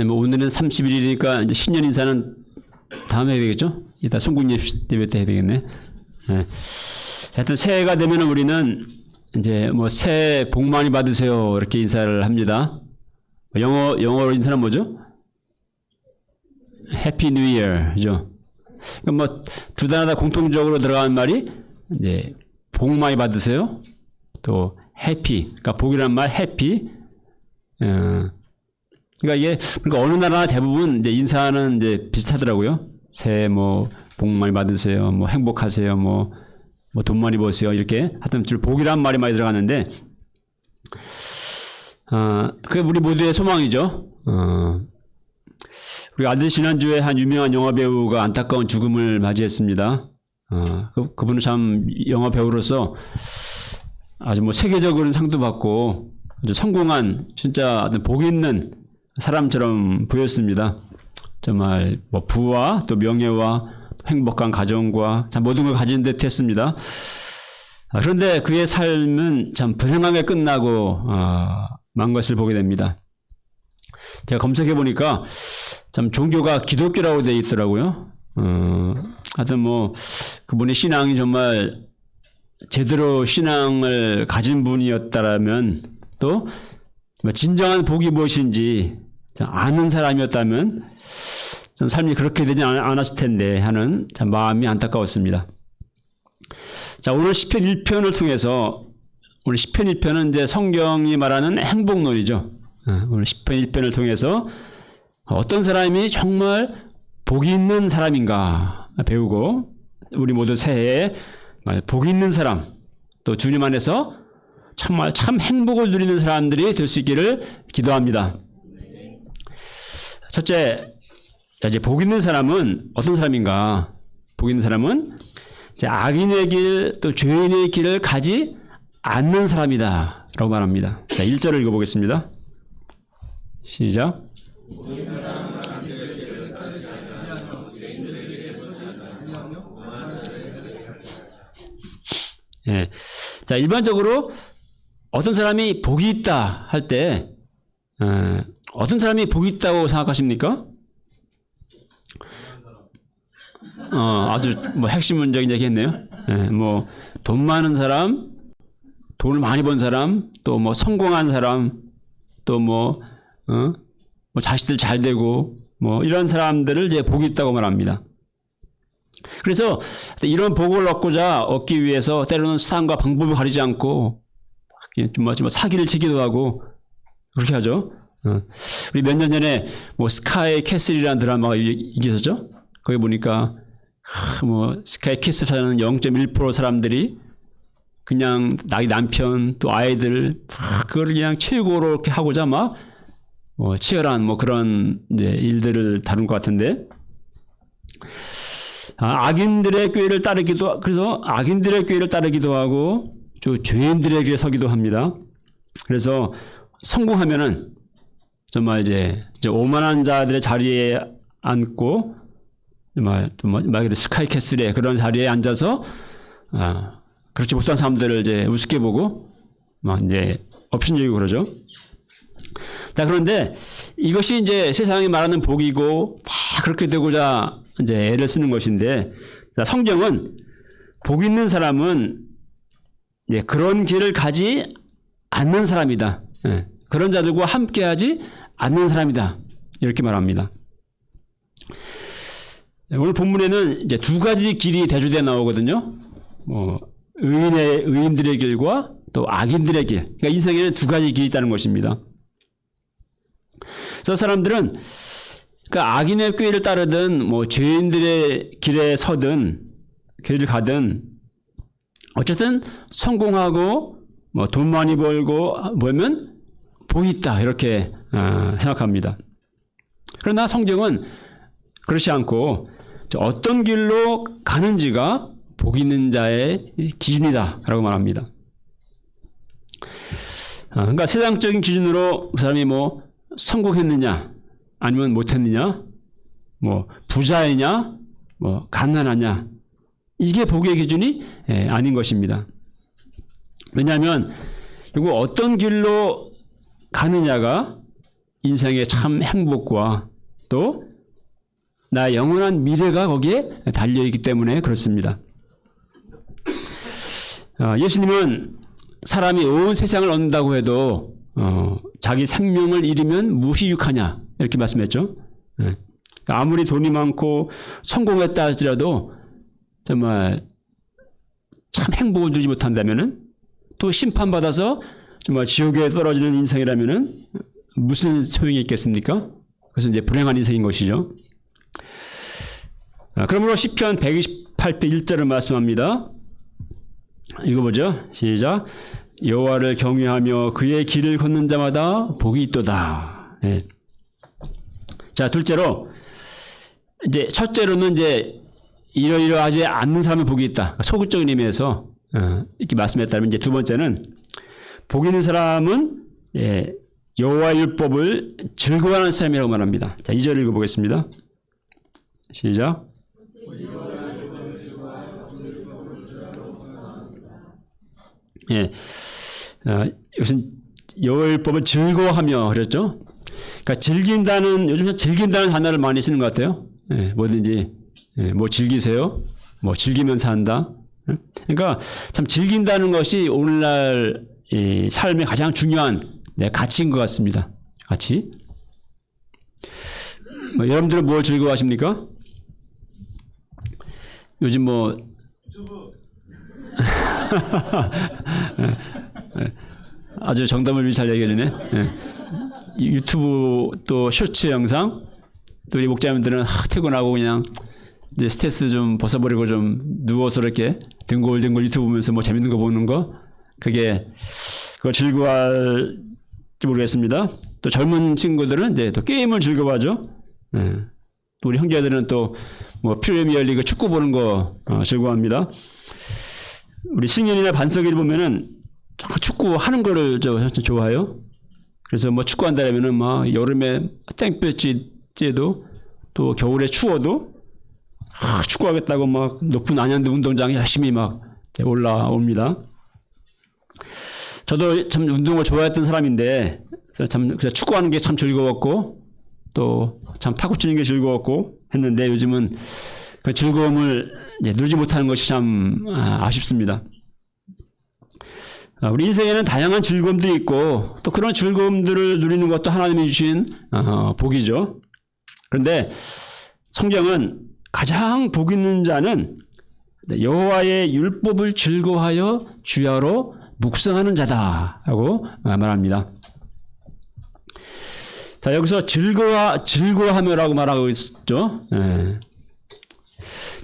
뭐 오늘은 31일이니까 이제 신년 인사는 다음에 해야 되겠죠? 이따 송국립 예배 때 해야 되겠네. 네. 하여튼 새해가 되면 우리는 이제 뭐 새해 복 많이 받으세요 이렇게 인사를 합니다. 영어로 인사는 뭐죠? 해피 뉴 이어죠. 뭐 두 단어 다 공통적으로 들어가는 말이 이제 복 많이 받으세요. 또 해피, 그러니까 복이라는 말 해피. 그러니까 이게 그러니까 어느 나라나 대부분 이제 인사는 이제 비슷하더라고요. 새해 뭐 복 많이 받으세요, 뭐 행복하세요, 뭐 돈 많이 버세요 이렇게 하여튼 줄 복이란 말이 많이 들어갔는데, 그게 우리 모두의 소망이죠. 우리 아들 지난주에 한 유명한 영화 배우가 안타까운 죽음을 맞이했습니다. 그분은 참 영화 배우로서 아주 뭐 세계적으로는 상도 받고 아주 성공한 진짜 복 있는 사람처럼 보였습니다. 정말 뭐 부와 또 명예와 행복한 가정과 참 모든 걸 가진 듯 했습니다. 그런데 그의 삶은 참 불행하게 끝나고 만 것을 보게 됩니다. 제가 검색해 보니까 참 종교가 기독교라고 되어 있더라고요. 하여튼 뭐 그분의 신앙이 정말 제대로 신앙을 가진 분이었다라면, 또 진정한 복이 무엇인지 아는 사람이었다면 삶이 그렇게 되지 않았을 텐데 하는 참 마음이 안타까웠습니다. 자, 오늘 시편 1편을 통해서, 오늘 시편 1편은 이제 성경이 말하는 행복론이죠. 오늘 시편 1편을 통해서 어떤 사람이 정말 복이 있는 사람인가 배우고, 우리 모두 새해에 복이 있는 사람, 또 주님 안에서 정말 참 행복을 누리는 사람들이 될 수 있기를 기도합니다. 첫째, 이제 복 있는 사람은 어떤 사람인가? 복 있는 사람은 이제 악인의 길, 또 죄인의 길을 가지 않는 사람이다 라고 말합니다. 자, 1절을 읽어보겠습니다. 시작. 예. 자, 일반적으로 어떤 사람이 복이 있다 할 때, 어떤 사람이 복이 있다고 생각하십니까? 아주 뭐 핵심적인 얘기 했네요. 예, 뭐 돈 많은 사람, 돈을 많이 번 사람, 또 뭐 성공한 사람, 또 뭐 자식들 잘 되고, 뭐 이런 사람들을 이제 복이 있다고 말합니다. 그래서 이런 복을 얻기 위해서 때로는 수단과 방법을 가리지 않고 좀 사기를 치기도 하고 그렇게 하죠. 우리 몇 년 전에 뭐 스카이 캐슬이라는 드라마가 있었죠. 거기 보니까 뭐 스카이 캐슬 사는 0.1% 사람들이 그냥 나이 남편 또 아이들 그걸 그냥 최고로 이렇게 하고자 막 치열한 뭐 그런 이제 일들을 다룬 것 같은데, 악인들의 꾀를 따르기도, 그래서 악인들의 꾀를 따르기도 하고 또 죄인들의 길에 서기도 합니다. 그래서 성공하면은 정말 이제 오만한 자들의 자리에 앉고, 말 그대로 스카이캐슬의 그런 자리에 앉아서 그렇지 못한 사람들을 이제 우습게 보고 막 이제 업신여기고 그러죠. 자, 그런데 이것이 이제 세상이 말하는 복이고 다 그렇게 되고자 이제 애를 쓰는 것인데, 자, 성경은 복 있는 사람은 이제 그런 길을 가지 않는 사람이다. 예, 그런 자들과 함께하지 않는 사람이다. 이렇게 말합니다. 오늘 본문에는 이제 두 가지 길이 대조되어 나오거든요. 의인들의 길과 또 악인들의 길. 그러니까 인생에는 두 가지 길이 있다는 것입니다. 그래서 사람들은 그 악인의 꾀를 따르든 뭐 죄인들의 길에 서든 길을 가든 어쨌든 성공하고 뭐 돈 많이 벌고 보면 복이 있다 이렇게 생각합니다. 그러나 성경은 그렇지 않고 어떤 길로 가는지가 복 있는 자의 기준이다 라고 말합니다. 그러니까 세상적인 기준으로 그 사람이 뭐 성공했느냐 아니면 못했느냐, 뭐 부자이냐 뭐 가난하냐, 이게 복의 기준이 아닌 것입니다. 왜냐하면 결국 어떤 길로 가느냐가 인생의 참 행복과 또 나의 영원한 미래가 거기에 달려있기 때문에 그렇습니다. 예수님은 사람이 온 세상을 얻는다고 해도 자기 생명을 잃으면 무엇이 유익하냐 이렇게 말씀했죠. 아무리 돈이 많고 성공했다 할지라도 정말 참 행복을 누리지 못한다면은 또 심판받아서 정말 지옥에 떨어지는 인생이라면은 무슨 소용이 있겠습니까? 그래서 이제 불행한 인생인 것이죠. 그러므로 시편 128편 1절을 말씀합니다. 읽어보죠. 시작. 여호와를 경외하며 그의 길을 걷는 자마다 복이 있도다. 네. 자, 둘째로 이제 첫째로는 이제 이러이러하지 않는 사람의 복이 있다. 소극적인 의미에서 이렇게 말씀했다면 이제 두 번째는 복 있는 사람은 여호와의 율법을 즐거워하는 사람이라고 말합니다. 자, 2절 읽어보겠습니다. 시작. 예, 이것은 여호와의 율법을 즐거워하며 그랬죠. 그러니까 즐긴다는 요즘 즐긴다는 단어를 많이 쓰는 것 같아요. 예, 뭐든지 뭐 즐기세요. 뭐 즐기면서 한다. 그러니까 참 즐긴다는 것이 오늘날 이 삶의 가장 중요한 가치인 것 같습니다. 가치. 여러분들은 뭘 즐거워하십니까? 요즘 뭐 아주 정답을 잘 얘기해주네. 유튜브 또 쇼츠 영상 또 우리 목자님들은 퇴근하고 그냥 이제 스트레스 좀 벗어버리고 좀 누워서 이렇게 뒹굴뒹굴 유튜브 보면서 뭐 재밌는 거 보는 거 그걸 즐거워할지 모르겠습니다. 또 젊은 친구들은 이제 또 게임을 즐거워하죠. 또 우리 형제들은 또 뭐 프리미어리그 축구 보는 거 즐거워합니다. 우리 승현이나 반석이를 보면은 축구 하는 거를 좋아해요. 그래서 뭐 축구한다면은 막 여름에 땡볕이 쬐도 또 겨울에 추워도 축구하겠다고 막 높은 안양대 운동장에 열심히 막 올라옵니다. 저도 참 운동을 좋아했던 사람인데 참 축구하는 게 참 즐거웠고 또 참 탁구 치는 게 즐거웠고 했는데 요즘은 그 즐거움을 이제 누리지 못하는 것이 참 아쉽습니다. 우리 인생에는 다양한 즐거움들이 있고 또 그런 즐거움들을 누리는 것도 하나님이 주신 복이죠. 그런데 성경은 가장 복 있는 자는 여호와의 율법을 즐거워하여 주야로 묵상하는 자다라고 말합니다. 자, 여기서 즐거워하며라고 말하고 있죠.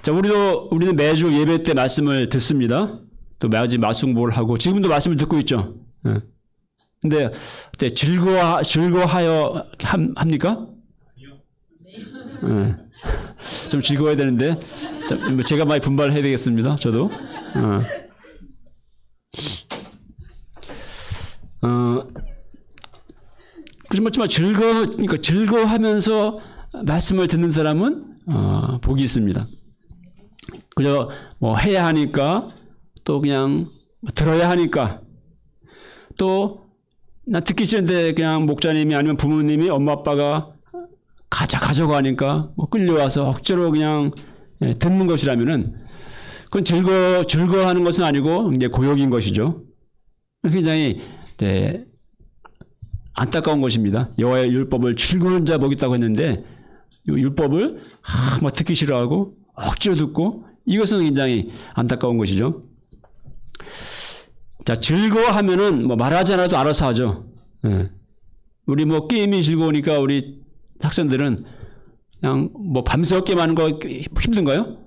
자, 우리는 매주 예배 때 말씀을 듣습니다. 또 매주 말씀을 하고 지금도 말씀을 듣고 있죠. 근데 즐거워하여 합니까? 아니요. 좀 즐거워야 되는데 제가 많이 분발을 해야 되겠습니다. 저도. 그렇지만 즐거워하면서 말씀을 듣는 사람은 복이 있습니다. 그저 뭐 해야 하니까 또 그냥 들어야 하니까 또 나 듣기 싫은데 그냥 목자님이 아니면 부모님이 엄마 아빠가 가자고 하니까 뭐 끌려와서 억지로 그냥 듣는 것이라면은 그건 즐거워하는 것은 아니고 이제 고역인 것이죠. 굉장히 안타까운 것입니다. 여호와의 율법을 즐거운 자 복이 있다고 했는데 율법을 막 듣기 싫어하고 억지로 듣고 이것은 굉장히 안타까운 것이죠. 자, 즐거워하면은 뭐 말하지 않아도 알아서 하죠. 우리 뭐 게임이 즐거우니까 우리 학생들은 그냥 뭐 밤새워 게임하는 거 힘든가요?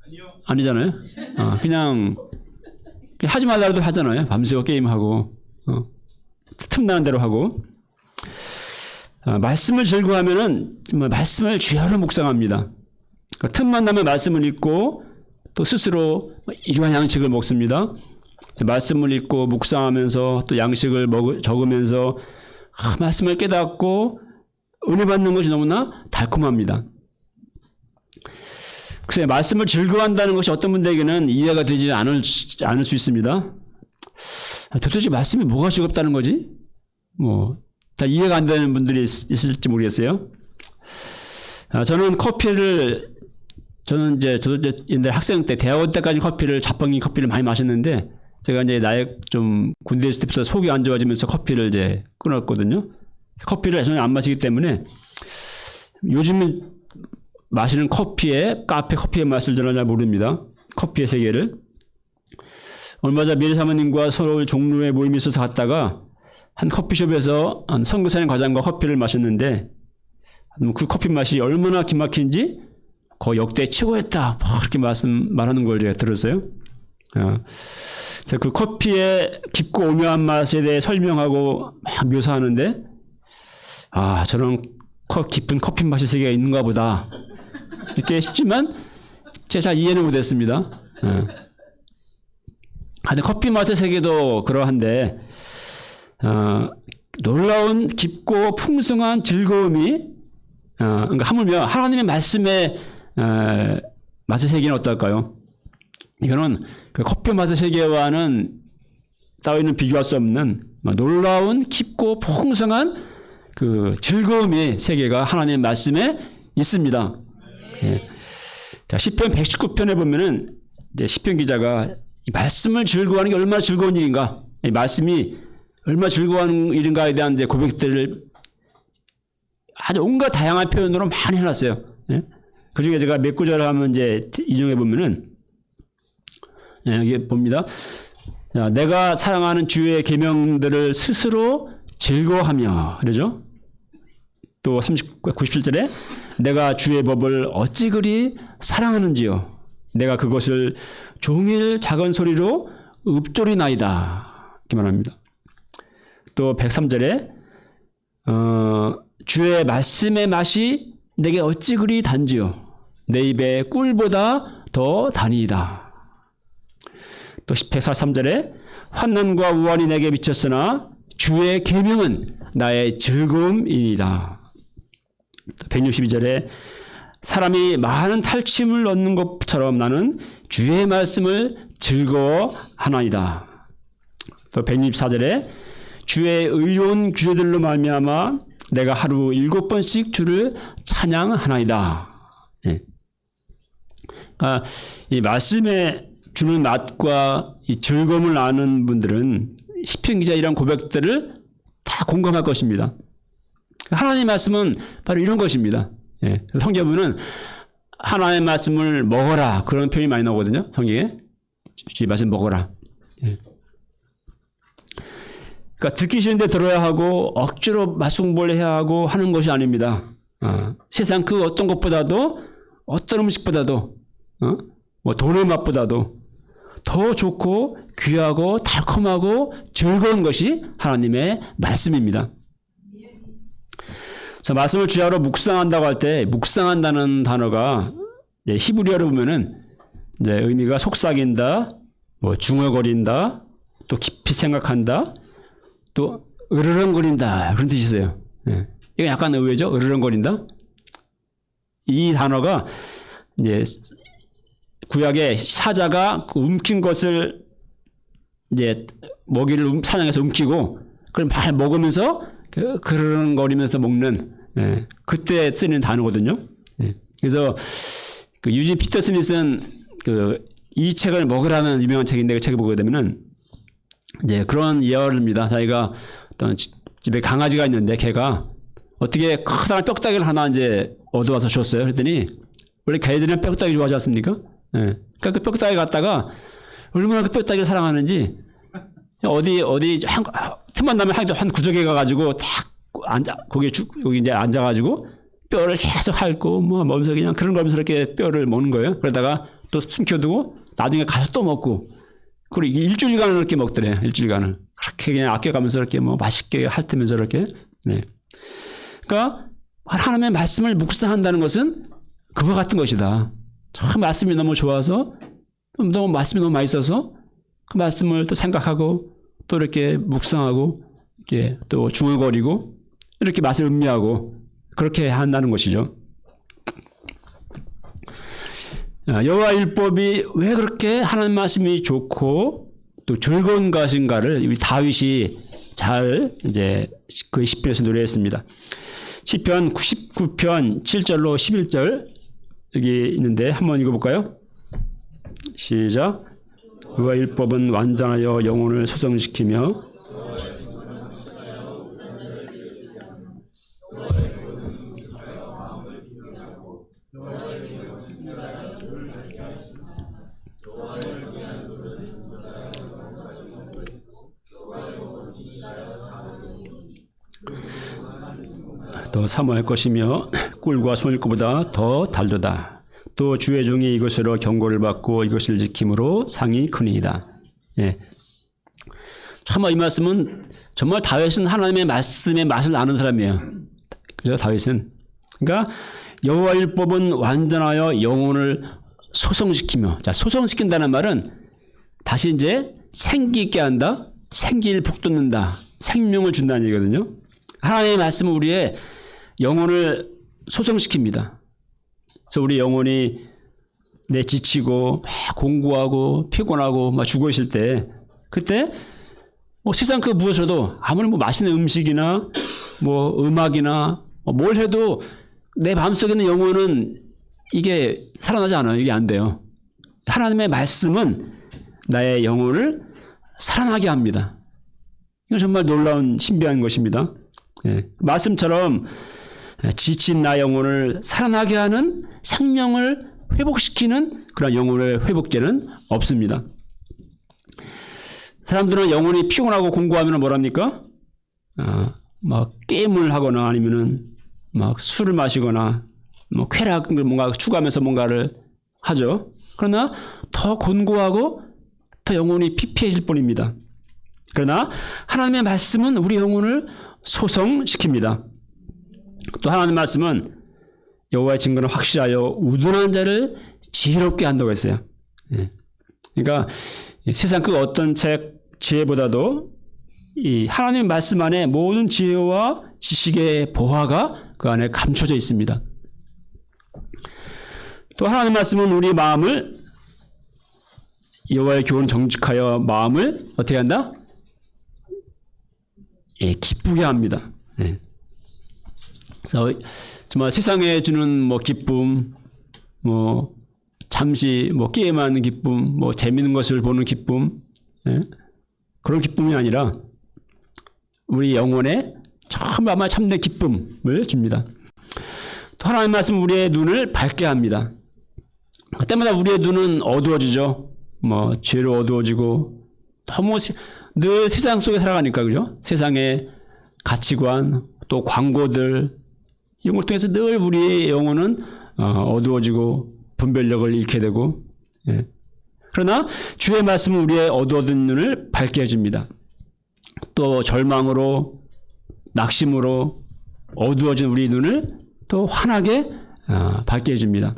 아니요. 아니잖아요. 그냥 하지 말라도 하잖아요. 밤새워 게임하고 틈나는 대로 하고. 말씀을 즐거워하면은 말씀을 주야로 묵상합니다. 틈만 나면 말씀을 읽고 또 스스로 일용할 양식을 먹습니다. 말씀을 읽고 묵상하면서 또 양식을 적으면서 말씀을 깨닫고 은혜 받는 것이 너무나 달콤합니다. 그래서 말씀을 즐거워한다는 것이 어떤 분들에게는 이해가 되지 않을 수 있습니다. 도대체 말씀이 뭐가 즐겁다는 거지? 뭐 다 이해가 안 되는 분들이 있을지 모르겠어요. 저는 저는 이제 옛날 학생 때, 대학원 때까지 자판기 커피를 많이 마셨는데, 제가 이제 나이 좀 군대 있을 때부터 속이 안 좋아지면서 커피를 이제 끊었거든요. 커피를 전혀 안 마시기 때문에 요즘 마시는 커피의 맛을 저는 잘 모릅니다. 커피의 세계를. 얼마 전 미래 사모님과 서울 종로에 모임이 있어서 갔다가 한 커피숍에서 한 선교사님 과장과 커피를 마셨는데, 그 커피 맛이 얼마나 기막힌지 거의 역대 최고였다, 그렇게 말하는 걸 제가 들었어요. 제가 그 커피의 깊고 오묘한 맛에 대해 설명하고 막 묘사하는데, 저런 깊은 커피 맛의 세계가 있는가 보다, 이렇게 싶지만 제가 잘 이해는 못했습니다. 근데 커피 맛의 세계도 그러한데, 놀라운 깊고 풍성한 즐거움이, 그러니까 하물며 하나님의 말씀의 맛의 세계는 어떨까요? 이거는 그 커피 맛의 세계와는 따위는 비교할 수 없는 놀라운 깊고 풍성한 그 즐거움의 세계가 하나님의 말씀에 있습니다. 예. 자, 시편 119편에 보면은 이제 시편 기자가 이 말씀을 즐거워하는 게 얼마나 즐거운 일인가, 이 말씀이 얼마나 즐거운 일인가에 대한 이제 고백들을 아주 온갖 다양한 표현으로 많이 해놨어요. 예? 그 중에 제가 몇 구절을 한번 이제 인용해 보면은, 여기 봅니다. 자, 내가 사랑하는 주의 계명들을 스스로 즐거워하며, 그러죠? 또 97절에 내가 주의 법을 어찌 그리 사랑하는지요. 내가 그것을 종일 작은 소리로 읊조리나이다, 이렇게 말합니다. 또 103절에 주의 말씀의 맛이 내게 어찌 그리 단지요. 내 입에 꿀보다 더 다니이다. 또 143절에 환난과 우환이 내게 미쳤으나 주의 계명은 나의 즐거움이니이다. 162절에 사람이 많은 탈취물 얻는 것처럼 나는 주의 말씀을 즐거워하나이다. 또 164절에 주의 의로운 규례들로 말미암아 내가 하루 7번씩 주를 찬양하나이다. 예. 그러니까 이 말씀에 주는 맛과 이 즐거움을 아는 분들은 시편 기자 이런 고백들을 다 공감할 것입니다. 하나님의 말씀은 바로 이런 것입니다. 예. 성경에는 하나님의 말씀을 먹어라, 그런 표현이 많이 나오거든요. 성경에 이 말씀 먹어라. 예. 그러니까 듣기 싫은데 들어야 하고 억지로 맛송보를 해야 하고 하는 것이 아닙니다. 세상 그 어떤 것보다도, 어떤 음식보다도, 뭐 돈의 맛보다도 더 좋고 귀하고 달콤하고 즐거운 것이 하나님의 말씀입니다. 그래서 말씀을 주야로 묵상한다고 할 때, 묵상한다는 단어가 히브리어로 보면은 이제 의미가 속삭인다, 뭐 중얼거린다, 또 깊이 생각한다, 또 으르렁거린다, 그런 뜻이 있어요. 예. 이거 약간 의외죠? 으르렁거린다. 이 단어가 이제 구약의 사자가 움킨 것을 이제 먹이를 사냥해서 움키고 그걸 막 먹으면서 그르렁거리면서 먹는, 예, 그때 쓰는 단어거든요. 예. 그래서 그 유진 피터슨이 쓴 이 책을 먹으라는 유명한 책인데, 그 책을 보게 되면은 이제 그런 예언입니다. 자기가 어떤 집에 강아지가 있는데 걔가 어떻게 커다란 뼈다귀를 하나 이제 얻어와서 줬어요. 그랬더니 원래 개들은 뼈다귀 좋아하지 않습니까? 예. 그러니까 그 뼈다귀 갖다가 얼마나 그 뼈다귀를 사랑하는지 어디 틈만 나면 한 구석에 가가지고 딱 앉아, 여기 이제 앉아가지고 뼈를 계속 핥고 뭐 몸서 그냥 그런 거면서 이렇게 뼈를 먹는 거예요. 그러다가 또 숨겨두고 나중에 가서 또 먹고, 그리고 일주일간을 이렇게 먹더래. 일주일간을 그렇게 그냥 아껴가면서 이렇게 뭐 맛있게 핥으면서 이렇게. 네. 그러니까 하나님의 말씀을 묵상한다는 것은 그와 같은 것이다. 참 말씀이 너무 좋아서, 말씀이 너무 맛있어서 그 말씀을 또 생각하고 또 이렇게 묵상하고 이렇게 또 중얼거리고 이렇게 맛을 음미하고 그렇게 한다는 것이죠. 여호와 율법이 왜 그렇게 하나님 말씀이 좋고 또 즐거운 것인가를 다윗이 잘 이제 그 시편에서 노래했습니다. 시편 99편 7절로 11절 여기 있는데 한번 읽어볼까요? 시작. 그가 율법은 완전하여 영혼을 소성시키며 더 사모할 것이며 꿀과 소밀꿀보다 더 달도다. 또 주의 종이 이것으로 경고를 받고 이것을 지킴으로 상이 크니이다. 예. 참 이 말씀은 정말 다윗은 하나님의 말씀의 맛을 아는 사람이에요. 그죠? 다윗은. 그러니까 여호와 율법은 완전하여 영혼을 소성시키며, 자, 소성시킨다는 말은 다시 이제 생기 있게 한다, 생기를 북돋는다, 생명을 준다는 얘기거든요. 하나님의 말씀은 우리의 영혼을 소성시킵니다. 그래서 우리 영혼이 내 지치고 막 공부하고 피곤하고 막 죽어 있을 때, 그때 뭐 세상 그 무엇으로도 아무리 뭐 맛있는 음식이나 뭐 음악이나 뭘 해도 내 마음속에 있는 영혼은 이게 살아나지 않아요. 이게 안 돼요. 하나님의 말씀은 나의 영혼을 살아나게 합니다. 이건 정말 놀라운 신비한 것입니다. 예. 말씀처럼 지친 나 영혼을 살아나게 하는 생명을 회복시키는 그런 영혼의 회복제는 없습니다. 사람들은 영혼이 피곤하고 공부하면 뭐랍니까? 막 게임을 하거나 아니면은 막 술을 마시거나 뭐 쾌락을 뭔가 추구하면서 뭔가를 하죠. 그러나 더 곤고하고 더 영혼이 피폐해질 뿐입니다. 그러나 하나님의 말씀은 우리 영혼을 소성시킵니다. 또 하나님의 말씀은 여호와의 증거는 확실하여 우둔한 자를 지혜롭게 한다고 했어요. 예. 그러니까 세상 그 어떤 책 지혜보다도 이 하나님의 말씀 안에 모든 지혜와 지식의 보화가 그 안에 감춰져 있습니다. 또 하나님의 말씀은 우리 마음을 여호와의 교훈 정직하여 마음을 어떻게 한다? 예, 기쁘게 합니다. 예. 그래서 정말 세상에 주는 뭐 기쁨, 뭐 잠시 뭐 게임하는 기쁨, 뭐 재밌는 것을 보는 기쁨, 예? 그런 기쁨이 아니라 우리 영혼에 정말 참된 기쁨을 줍니다. 또 하나님의 말씀 우리의 눈을 밝게 합니다. 그때마다 우리의 눈은 어두워지죠. 뭐 죄로 어두워지고 너무 늘 세상 속에 살아가니까 그죠? 세상의 가치관 또 광고들 이런 걸 통해서 늘 우리의 영혼은 어두워지고 분별력을 잃게 되고 예. 그러나 주의 말씀은 우리의 어두워진 눈을 밝게 해줍니다. 또 절망으로 낙심으로 어두워진 우리 눈을 또 환하게 밝게 해줍니다.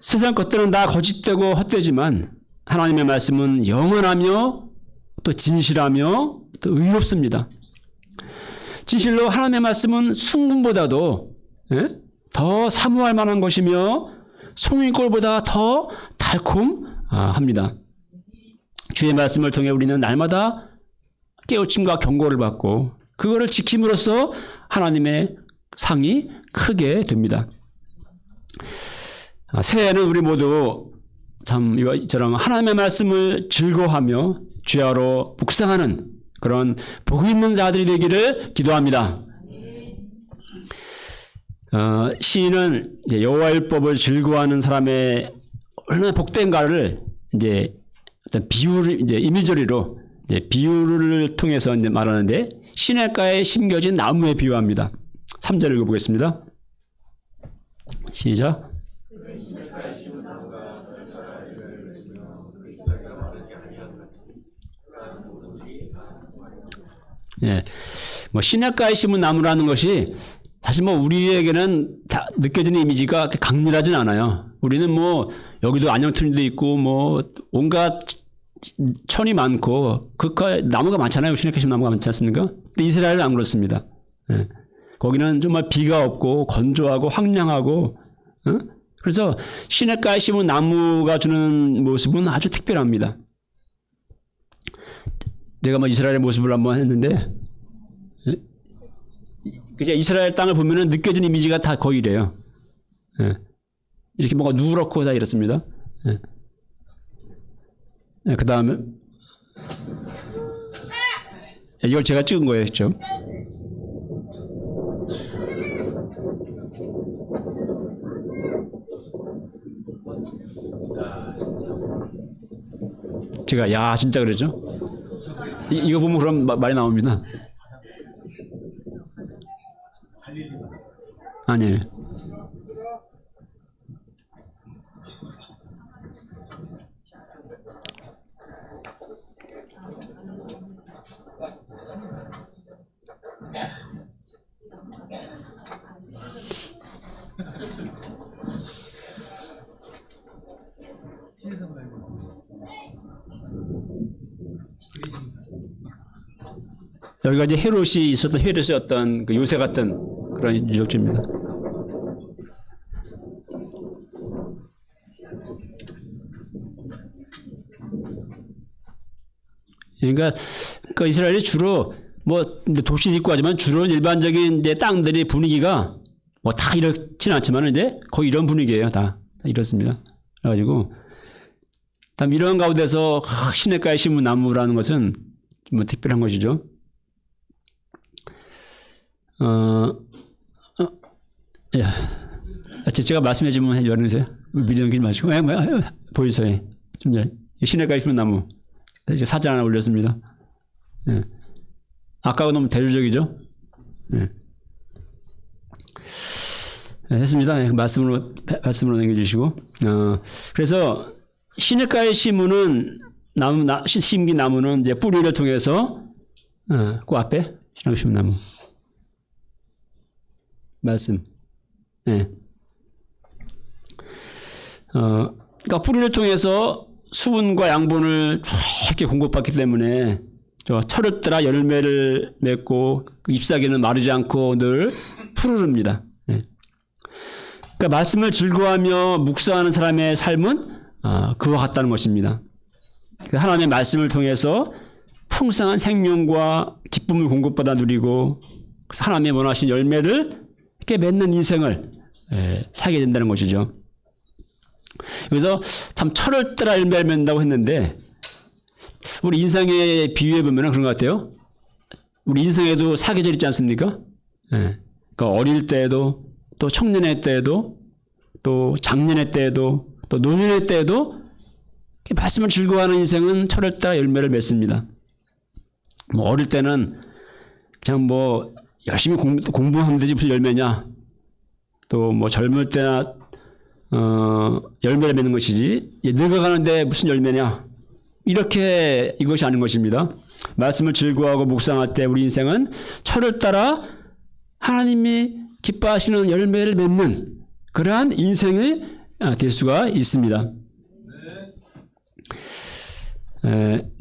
세상 것들은 다 거짓되고 헛되지만 하나님의 말씀은 영원하며 또 진실하며 또 의롭습니다. 진실로 하나님의 말씀은 순금보다도 더 사모할 만한 것이며 송이꿀보다 더 달콤합니다. 주의 말씀을 통해 우리는 날마다 깨우침과 경고를 받고 그거를 지킴으로써 하나님의 상이 크게 됩니다. 새해에는 우리 모두 참 이처럼 하나님의 말씀을 즐거워하며 주야로 묵상하는 그런 복 있는 자들이 되기를 기도합니다. 시인은 이제 여호와의 율법을 즐거워하는 사람의 얼마나 복된가를 이제 어떤 비유를 이제 이미저리로 이제 비유를 통해서 이제 말하는데 시냇가에 심겨진 나무에 비유합니다. 3절 읽어보겠습니다. 시작. 예, 뭐 시냇가에 심은 나무라는 것이 사실 뭐 우리에게는 다 느껴지는 이미지가 강렬하진 않아요. 우리는 뭐 여기도 안녕천리도 있고 뭐 온갖 천이 많고 그까 나무가 많잖아요. 시냇가에 심은 나무가 많지 않습니까? 근데 이스라엘은 안 그렇습니다. 예. 거기는 정말 비가 없고 건조하고 황량하고 그래서 시냇가에 심은 나무가 주는 모습은 아주 특별합니다. 제가 뭐 이스라엘의 모습을 한번 했는데, 그냥 이스라엘 땅을 보면은 느껴지는 이미지가 다 거의 이래요. 예. 이렇게 뭔가 누렇고 다 이렇습니다. 예. 예, 그 다음에, 이걸 제가 찍은 거예요, 그죠? 제가, 야, 진짜 그러죠? 이거 보면 그럼 말이 나옵니다. 아니에요. 여기가 이제 헤롯이 있었던 헤롯의 어떤 그 요새 같은 그런 유적지입니다. 그러니까 이스라엘이 주로 뭐 도시도 있고 하지만 주로 일반적인 이제 땅들의 분위기가 뭐 다 이렇지는 않지만 이제 거의 이런 분위기예요. 다 이렇습니다. 그래가지고 이런 가운데서 시냇가에 심은 나무라는 것은 뭐 특별한 것이죠. 제가 말씀해 주면 여러분이세요. 미리 넘기지 마시고 보이세요. 좀 시냇가에 심은 나무. 이제 사진 하나 올렸습니다. 예. 아까가 너무 대조적이죠. 예. 예, 했습니다. 예, 말씀으로 남겨주시고. 그래서 시냇가에 심은 심긴 나무는 이제 뿌리를 통해서 그 앞에 시냇가에 심은 나무. 말씀. 예. 그러니까 뿌리를 통해서 수분과 양분을 이렇게 공급받기 때문에 철을 따라 열매를 맺고 잎사귀는 마르지 않고 늘 푸르릅니다. 예. 그러니까 말씀을 즐거워하며 묵상하는 사람의 삶은 그와 같다는 것입니다. 하나님의 말씀을 통해서 풍성한 생명과 기쁨을 공급받아 누리고 하나님의 원하신 열매를 이렇게 맺는 인생을 살게 된다는 것이죠. 그래서 참 철을 따라 열매를 맺는다고 했는데 우리 인생에 비유해 보면 그런 것 같아요. 우리 인생에도 사계절 있지 않습니까? 예. 그러니까 어릴 때에도 또 청년의 때에도 또 장년의 때에도 또 노년의 때에도 말씀을 즐거워하는 인생은 철을 따라 열매를 맺습니다. 뭐 어릴 때는 그냥 뭐 열심히 공부하면 되지 무슨 열매냐. 또 뭐 젊을 때나 열매를 맺는 것이지 늙어가는데 무슨 열매냐. 이렇게 이것이 아닌 것입니다. 말씀을 즐거워하고 묵상할 때 우리 인생은 철을 따라 하나님이 기뻐하시는 열매를 맺는 그러한 인생이 될 수가 있습니다.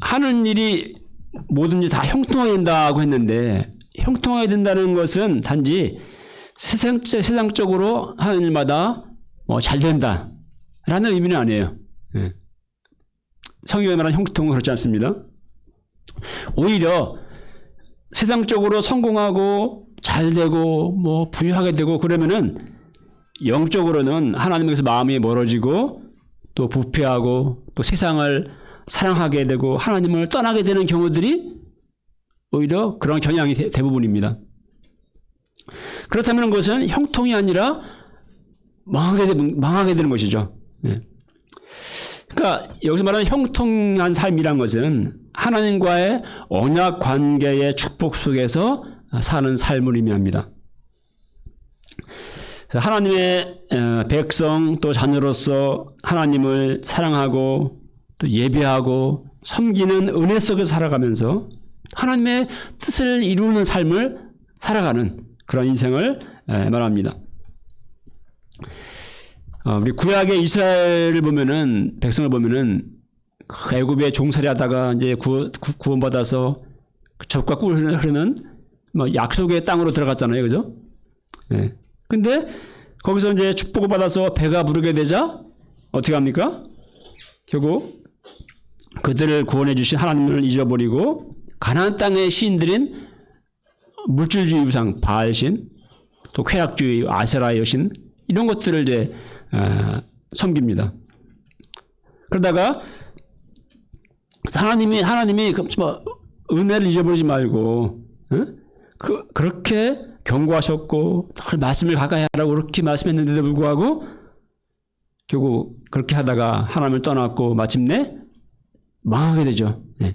하는 일이 뭐든지 다 형통하게 된다고 했는데 형통하게 된다는 것은 단지 세상적으로 하는 일마다 잘 된다라는 의미는 아니에요. 성경에 말하는 형통은 그렇지 않습니다. 오히려 세상적으로 성공하고 잘 되고 뭐 부유하게 되고 그러면은 영적으로는 하나님에게서 마음이 멀어지고 또 부패하고 또 세상을 사랑하게 되고 하나님을 떠나게 되는 경우들이 오히려 그런 경향이 대부분입니다. 그렇다면 그것은 형통이 아니라 망하게 되는 것이죠. 그러니까 여기서 말하는 형통한 삶이란 것은 하나님과의 언약 관계의 축복 속에서 사는 삶을 의미합니다. 하나님의 백성 또 자녀로서 하나님을 사랑하고 또 예배하고 섬기는 은혜 속에 살아가면서 하나님의 뜻을 이루는 삶을 살아가는 그런 인생을 말합니다. 우리 구약의 이스라엘을 보면은 백성을 보면은 애굽에 종살이하다가 이제 구원받아서 젖과 꿀을 흐르는 뭐 약속의 땅으로 들어갔잖아요, 그죠? 예. 근데 거기서 이제 축복을 받아서 배가 부르게 되자 어떻게 합니까? 결국 그들을 구원해 주신 하나님을 잊어버리고 가나안 땅의 시인들인 물질주의 우상 바알신, 또 쾌락주의 아세라의 여신 이런 것들을 이제 섬깁니다. 그러다가 하나님이 뭐 은혜를 잊어버리지 말고 그렇게 경고하셨고 늘 말씀을 가까이 하라고 그렇게 말씀했는데도 불구하고 결국 그렇게 하다가 하나님을 떠났고 마침내 망하게 되죠. 네.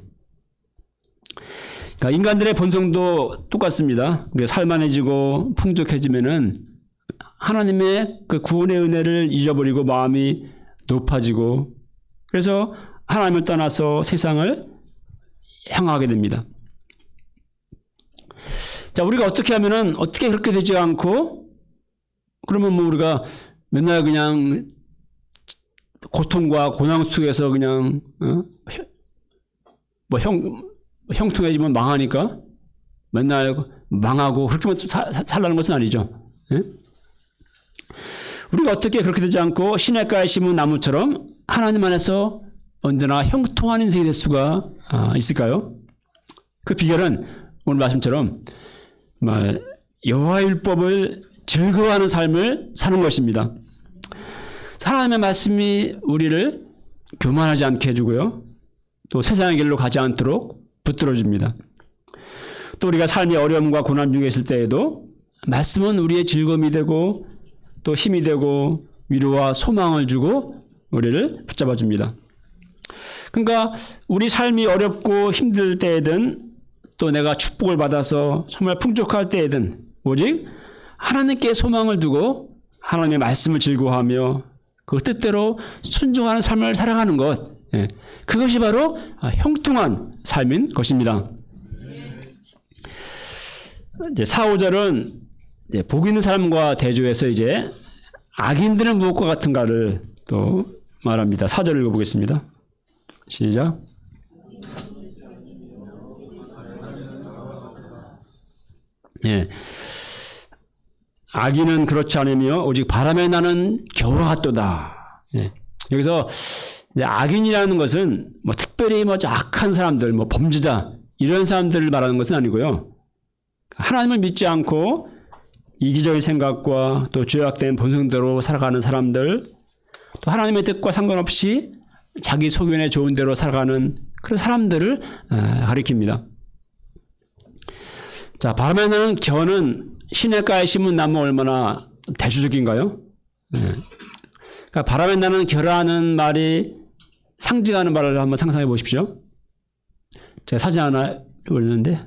그러니까 인간들의 본성도 똑같습니다. 우리가 살만해지고 풍족해지면은 하나님의 그 구원의 은혜를 잊어버리고 마음이 높아지고 그래서 하나님을 떠나서 세상을 향하게 됩니다. 자, 우리가 어떻게 하면은 어떻게 그렇게 되지 않고 그러면 뭐 우리가 맨날 그냥 고통과 고난 속에서 그냥 뭐 형통해지면 망하니까 맨날 망하고 그렇게만 살라는 것은 아니죠. 예? 우리가 어떻게 그렇게 되지 않고 시냇가에 심은 나무처럼 하나님 안에서 언제나 형통한 인생이 될 수가 있을까요? 그 비결은 오늘 말씀처럼 여호와의 율법을 즐거워하는 삶을 사는 것입니다. 하나님의 말씀이 우리를 교만하지 않게 해주고요. 또 세상의 길로 가지 않도록 붙들어줍니다. 또 우리가 삶의 어려움과 고난 중에 있을 때에도 말씀은 우리의 즐거움이 되고 또 힘이 되고 위로와 소망을 주고 우리를 붙잡아줍니다. 그러니까 우리 삶이 어렵고 힘들 때에든 또 내가 축복을 받아서 정말 풍족할 때에든 오직 하나님께 소망을 두고 하나님의 말씀을 즐거워하며 그 뜻대로 순종하는 삶을 살아가는 것, 그것이 바로 형통한 삶인 것입니다. 이제 4, 5절은 복 있는 삶과 대조해서 이제 악인들은 무엇과 같은가를 또 말합니다. 4절 읽어보겠습니다. 시작. 예. 악인은 그렇지 않으며 오직 바람에 나는 겨와 같도다. 예. 여기서 악인이라는 것은 뭐 특별히 뭐 악한 사람들, 뭐 범죄자 이런 사람들을 말하는 것은 아니고요. 하나님을 믿지 않고 이기적인 생각과 또 죄악된 본성대로 살아가는 사람들, 또 하나님의 뜻과 상관없이 자기 소견에 좋은 대로 살아가는 그런 사람들을 가리킵니다. 자, 바람에 나는 겨는 시냇가에 심은 나무 얼마나 대조적인가요? 그러니까 바람에 나는 겨라는 말이 상징하는 말을 한번 상상해 보십시오. 제가 사진 하나 올렸는데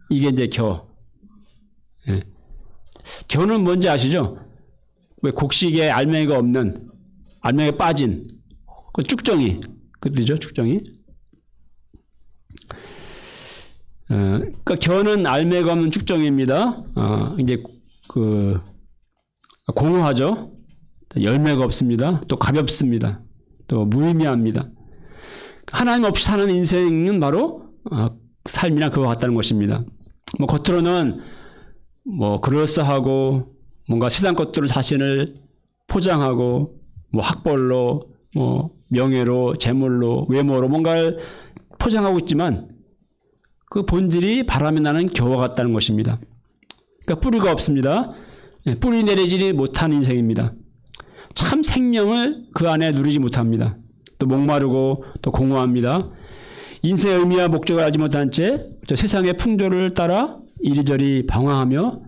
이게 이제 겨. 예. 겨는 뭔지 아시죠? 왜 곡식에 알맹이가 없는, 알맹이가 빠진 그 쭉정이, 그 뜻이죠, 쭉정이. 그러니까 겨는 알맹이가 없는 쭉정이입니다. 이제 그 공허하죠. 열매가 없습니다. 또 가볍습니다. 또 무의미합니다. 하나님 없이 사는 인생은 바로 삶이랑 그와 같다는 것입니다. 뭐 겉으로는 뭐 그럴싸하고 뭔가 세상 것들을 자신을 포장하고 뭐 학벌로 뭐 명예로 재물로 외모로 뭔가를 포장하고 있지만 그 본질이 바람에 나는 겨와 같다는 것입니다. 그러니까 뿌리가 없습니다. 뿌리 내리지 못한 인생입니다. 참 생명을 그 안에 누리지 못합니다. 또 목마르고 또 공허합니다. 인생의 의미와 목적을 알지 못한 채 세상의 풍조를 따라 이리저리 방황하며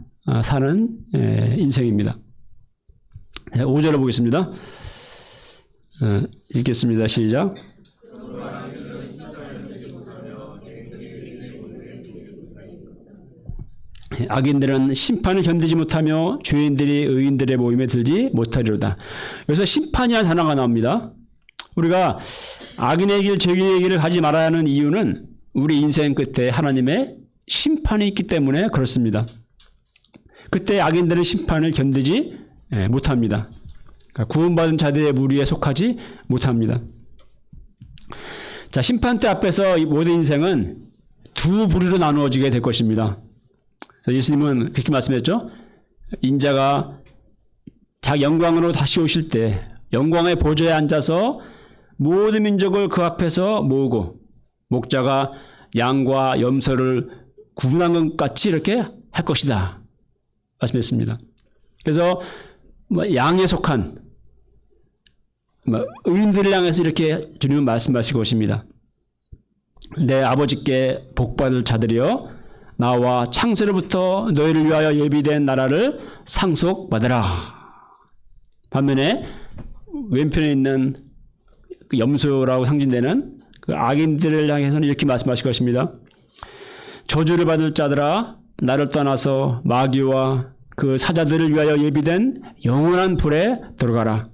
사는 인생입니다. 5절을 보겠습니다. 읽겠습니다. 시작. 악인들은 심판을 견디지 못하며 죄인들이 의인들의 모임에 들지 못하리로다. 여기서 심판이라는 단어가 나옵니다. 우리가 악인의 길, 죄인의 길을 가지 말아야 하는 이유는 우리 인생 끝에 하나님의 심판이 있기 때문에 그렇습니다. 그때 악인들은 심판을 견디지 못합니다. 그러니까 구원받은 자들의 무리에 속하지 못합니다. 자, 심판대 앞에서 이 모든 인생은 두 부류로 나누어지게 될 것입니다. 예수님은 그렇게 말씀했죠. 인자가 자기 영광으로 다시 오실 때 영광의 보좌에 앉아서 모든 민족을 그 앞에서 모으고 목자가 양과 염소를 구분한 것 같이 이렇게 할 것이다 말씀했습니다. 그래서 양에 속한 의인들을 향해서 이렇게 주님은 말씀하시고 오십니다. 내 아버지께 복받을 자들이여 나와 창세로부터 너희를 위하여 예비된 나라를 상속받으라. 반면에 왼편에 있는 그 염소라고 상징되는 그 악인들을 향해서는 이렇게 말씀하실 것입니다. 저주를 받을 자들아 나를 떠나서 마귀와 그 사자들을 위하여 예비된 영원한 불에 들어가라.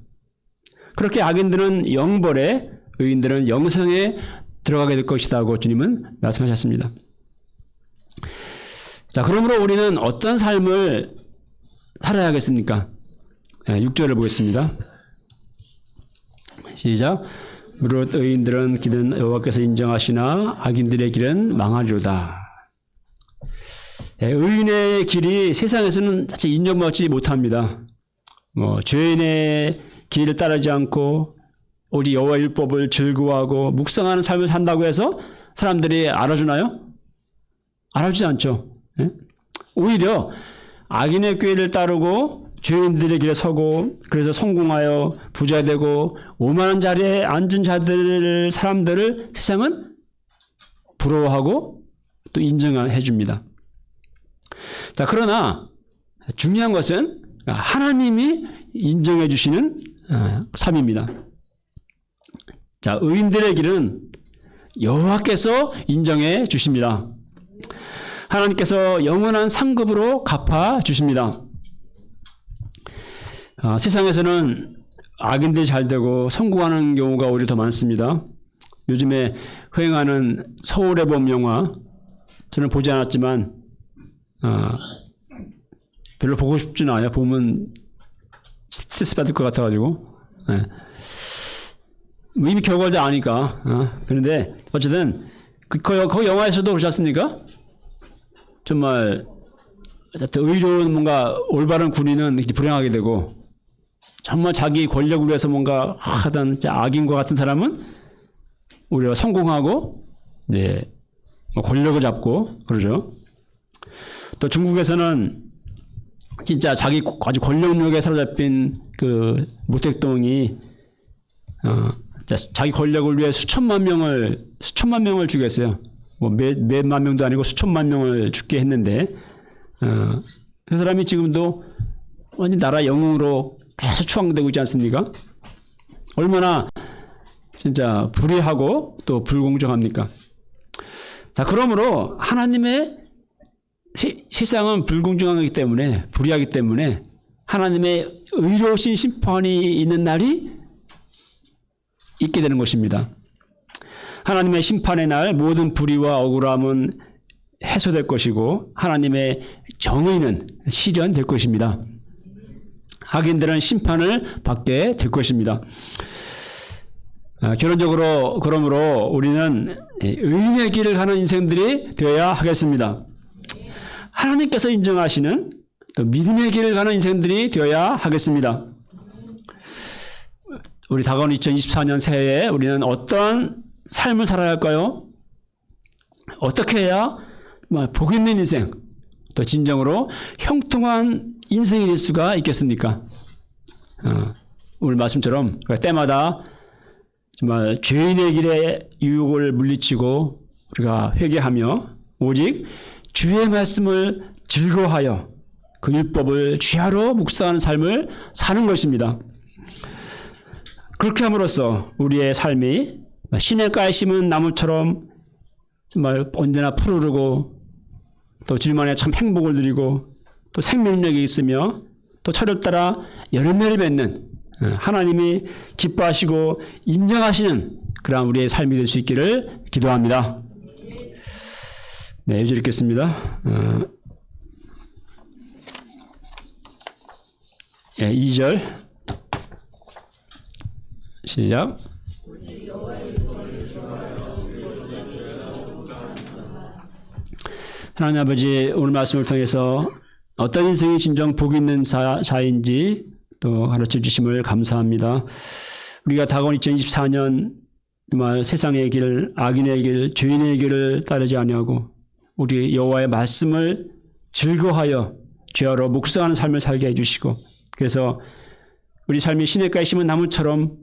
그렇게 악인들은 영벌에 의인들은 영생에 들어가게 될 것이라고 주님은 말씀하셨습니다. 자, 그러므로 우리는 어떤 삶을 살아야겠습니까? 6절을 보겠습니다. 시작. 무릇 의인들은 길은 여호와께서 인정하시나 악인들의 길은 망하리로다. 의인의 길이 세상에서는 사실 인정받지 못합니다. 죄인의 길을 따르지 않고 오직 여호와 율법을 즐거워하고 묵상하는 삶을 산다고 해서 사람들이 알아주나요? 알아주지 않죠. 오히려 악인의 꾀를 따르고 죄인들의 길에 서고 그래서 성공하여 부자 되고 오만한 자리에 앉은 사람들을 세상은 부러워하고 또 인정해 줍니다. 자, 그러나 중요한 것은 하나님이 인정해 주시는 삶입니다. 자, 의인들의 길은 여호와께서 인정해 주십니다. 하나님께서 영원한 상급으로 갚아 주십니다. 세상에서는 악인들이 잘 되고 성공하는 경우가 오히려 더 많습니다. 요즘에 흥행하는 서울의 봄 영화 저는 보지 않았지만 별로 보고 싶지는 않아요. 보면 스트레스 받을 것 같아가지고. 이미 결과를 아니까. 그런데 어쨌든 그 영화에서도 그렇지 않습니까? 정말 의로운 뭔가 올바른 군인은 불행하게 되고 정말 자기 권력을 위해서 뭔가 하던 악인과 같은 사람은 오히려 성공하고 권력을 잡고 그러죠. 또 중국에서는 진짜 아주 권력력에 사로잡힌 그 모택동이 자기 권력을 위해 수천만 명을 죽였어요. 몇만 명도 아니고 수천만 명을 죽게 했는데 그 사람이 지금도 완전 나라 영웅으로 계속 추앙되고 있지 않습니까? 얼마나 진짜 불의하고 또 불공정합니까? 자, 그러므로 하나님의 세상은 불공정하기 때문에 불의하기 때문에 하나님의 의로우신 심판이 있는 날이 있게 되는 것입니다. 하나님의 심판의 날 모든 불의와 억울함은 해소될 것이고 하나님의 정의는 실현될 것입니다. 악인들은 심판을 받게 될 것입니다. 결론적으로 그러므로 우리는 의인의 길을 가는 인생들이 되어야 하겠습니다. 하나님께서 인정하시는 또 믿음의 길을 가는 인생들이 되어야 하겠습니다. 우리 다가온 2024년 새해에 우리는 어떠한 삶을 살아야 할까요? 어떻게 해야 복 있는 인생, 또 진정으로 형통한 인생이 될 수가 있겠습니까? 오늘 말씀처럼 때마다 정말 죄인의 길에 유혹을 물리치고 우리가 회개하며 오직 주의 말씀을 즐거워하여 그 율법을 주야로 묵상하는 삶을 사는 것입니다. 그렇게 함으로써 우리의 삶이 시냇가에 심은 나무처럼 정말 언제나 푸르르고 또 주님만에 참 행복을 누리고 또 생명력이 있으며 또 철을 따라 열매를 맺는 하나님이 기뻐하시고 인정하시는 그런 우리의 삶이 될 수 있기를 기도합니다. 네, 2절 읽겠습니다. 2절 시작. 하나님 아버지, 오늘 말씀을 통해서 어떤 인생이 진정 복 있는 자인지 또 가르쳐 주심을 감사합니다. 우리가 다가온 2024년 정말 세상의 길, 악인의 길, 죄인의 길을 따르지 아니하고 우리 여호와의 말씀을 즐거워하여 죄하러 묵상하는 삶을 살게 해주시고, 그래서 우리 삶이 시냇가에 심은 나무처럼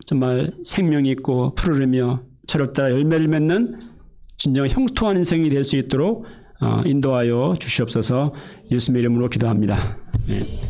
정말 생명이 있고 푸르르며 철을 따라 열매를 맺는 진정 형통한 인생이 될 수 있도록 인도하여 주시옵소서. 예수님의 이름으로 기도합니다. 네.